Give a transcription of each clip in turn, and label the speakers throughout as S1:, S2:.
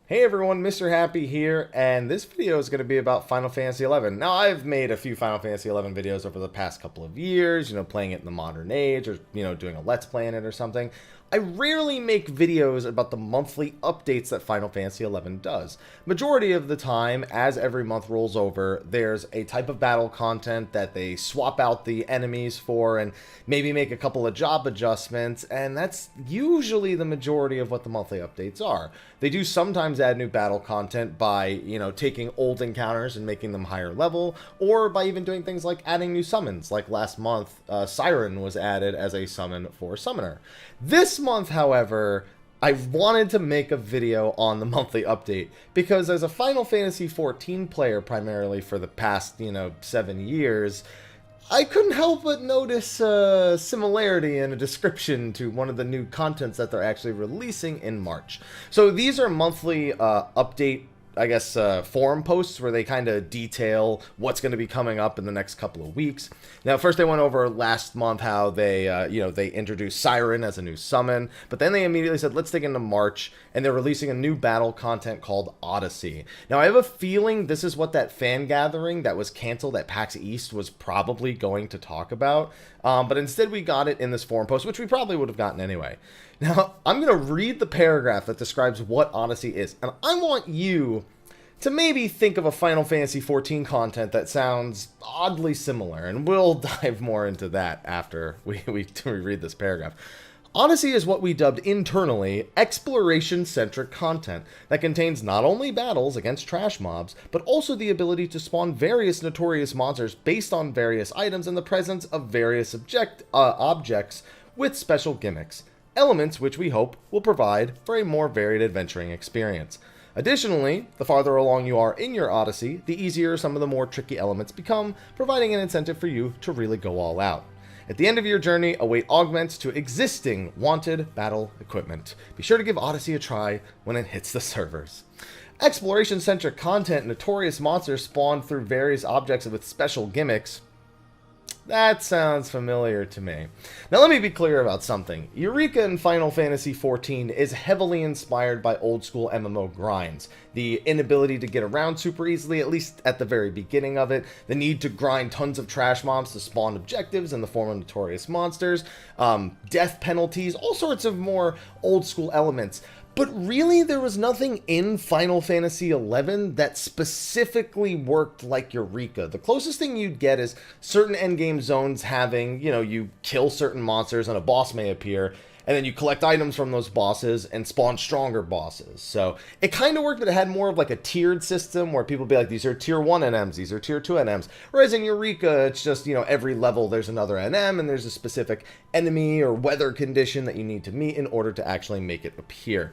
S1: Hey everyone, Mr. Happy here, and this video is going to be about Final Fantasy XI. Now, I've made a few Final Fantasy XI videos over the past couple of years, playing it in the modern age, or, doing a Let's Play in it or something. I rarely make videos about the monthly updates that Final Fantasy XI does. Majority of the time, as every month rolls over, there's a type of battle content that they swap out the enemies for and maybe make a couple of job adjustments, and that's usually the majority of what the monthly updates are. They do sometimes add new battle content by, taking old encounters and making them higher level, or by even doing things like adding new summons. Like last month, Siren was added as a summon for Summoner. This month, however, I wanted to make a video on the monthly update because as a Final Fantasy XIV player primarily for the past, 7 years, I couldn't help but notice a similarity in a description to one of the new contents that they're actually releasing in March. So these are monthly update, forum posts where they kind of detail what's going to be coming up in the next couple of weeks. Now, first they went over last month how they, they introduced Siren as a new summon, but then they immediately said, let's dig into March, and they're releasing a new battle content called Odyssey. Now, I have a feeling this is what that fan gathering that was canceled at PAX East was probably going to talk about, but instead we got it in this forum post, which we probably would have gotten anyway. Now, I'm going to read the paragraph that describes what Odyssey is, and I want you to maybe think of a Final Fantasy XIV content that sounds oddly similar, and we'll dive more into that after we read this paragraph. Odyssey is what we dubbed internally exploration-centric content that contains not only battles against trash mobs, but also the ability to spawn various notorious monsters based on various items in the presence of various objects with special gimmicks. Elements which we hope will provide for a more varied adventuring experience. Additionally, the farther along you are in your Odyssey, the easier some of the more tricky elements become, providing an incentive for you to really go all out. At the end of your journey, await augments to existing wanted battle equipment. Be sure to give Odyssey a try when it hits the servers. Exploration-centric content, notorious monsters spawned through various objects with special gimmicks. That sounds familiar to me. Now let me be clear about something. Eureka in Final Fantasy XIV is heavily inspired by old school MMO grinds. The inability to get around super easily, at least at the very beginning of it, the need to grind tons of trash mobs to spawn objectives in the form of notorious monsters, death penalties, all sorts of more old school elements. But really, there was nothing in Final Fantasy XI that specifically worked like Eureka. The closest thing you'd get is certain endgame zones having, you kill certain monsters and a boss may appear, and then you collect items from those bosses and spawn stronger bosses. So it kind of worked, but it had more of like a tiered system where people be like, these are tier 1 NMs, these are tier 2 NMs. Whereas in Eureka, it's just, every level there's another NM and there's a specific enemy or weather condition that you need to meet in order to actually make it appear.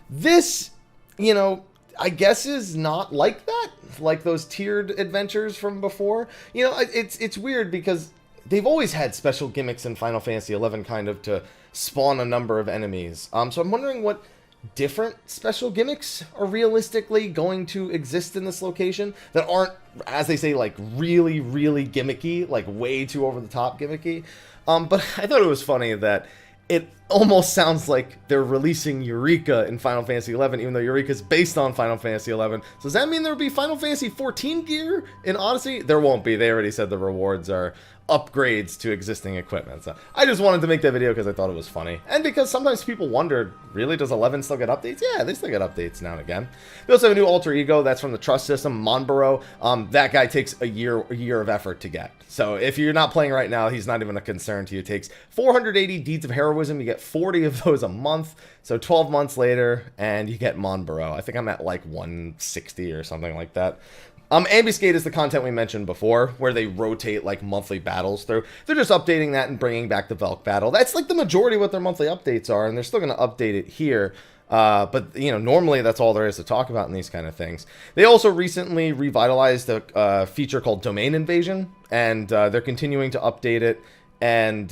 S1: This, I guess is not like that, like those tiered adventures from before. It's weird because they've always had special gimmicks in Final Fantasy XI kind of to spawn a number of enemies. So I'm wondering what different special gimmicks are realistically going to exist in this location that aren't, as they say, like really, really gimmicky, like way too over the top gimmicky. But I thought it was funny that it almost sounds like they're releasing Eureka in Final Fantasy XI, even though Eureka is based on Final Fantasy XI. So does that mean there will be Final Fantasy XIV gear in Odyssey? There won't be. They already said the rewards are upgrades to existing equipment. So I just wanted to make that video because I thought it was funny. And because sometimes people wondered, really, does 11 still get updates? Yeah, they still get updates now and again. We also have a new alter ego. That's from the Trust system, Monbaro. That guy takes a year of effort to get. So if you're not playing right now, he's not even a concern to you. It takes 480 deeds of heroism. You get 40 of those a month. So 12 months later, and you get Monbaro. I think I'm at like 160 or something like that. Ambuscade is the content we mentioned before, where they rotate like monthly battles through. They're just updating that and bringing back the Velk battle. That's like the majority of what their monthly updates are, and they're still going to update it here. But, normally that's all there is to talk about in these kind of things. They also recently revitalized a feature called Domain Invasion, and they're continuing to update it. And,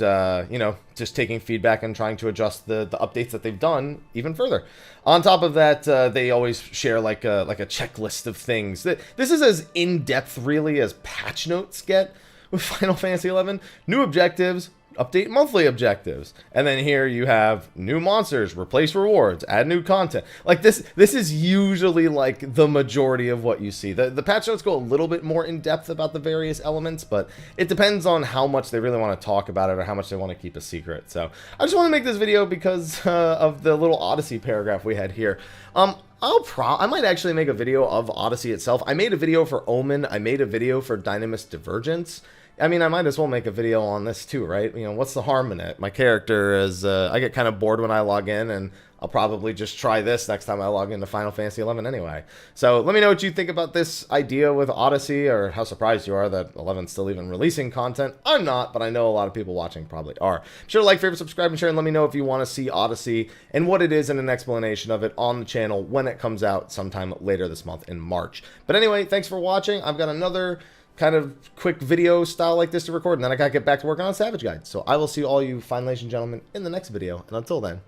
S1: just taking feedback and trying to adjust the updates that they've done even further. On top of that, they always share like a checklist of things. This is as in-depth, really, as patch notes get with Final Fantasy XI. New objectives, update monthly objectives. And then here you have new monsters, replace rewards, add new content. Like this is usually like the majority of what you see. The patch notes go a little bit more in depth about the various elements, but it depends on how much they really want to talk about it or how much they want to keep a secret. So I just want to make this video because of the little Odyssey paragraph we had here. I might actually make a video of Odyssey itself. I made a video for Omen. I made a video for Dynamis Divergence. I mean, I might as well make a video on this too, right? You know, what's the harm in it? My character is, I get kind of bored when I log in, and I'll probably just try this next time I log into Final Fantasy XI anyway. So let me know what you think about this idea with Odyssey, or how surprised you are that 11's still even releasing content. I'm not, but I know a lot of people watching probably are. Be sure to like, favorite, subscribe, and share, and let me know if you want to see Odyssey and what it is and an explanation of it on the channel when it comes out sometime later this month in March. But anyway, thanks for watching. I've got another kind of quick video style like this to record, and then I gotta get back to working on Savage Guide. So I will see all you fine ladies and gentlemen in the next video, and until then,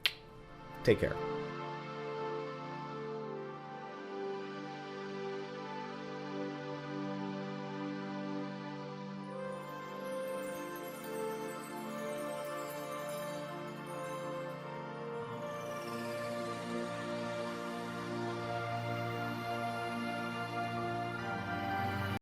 S1: take care.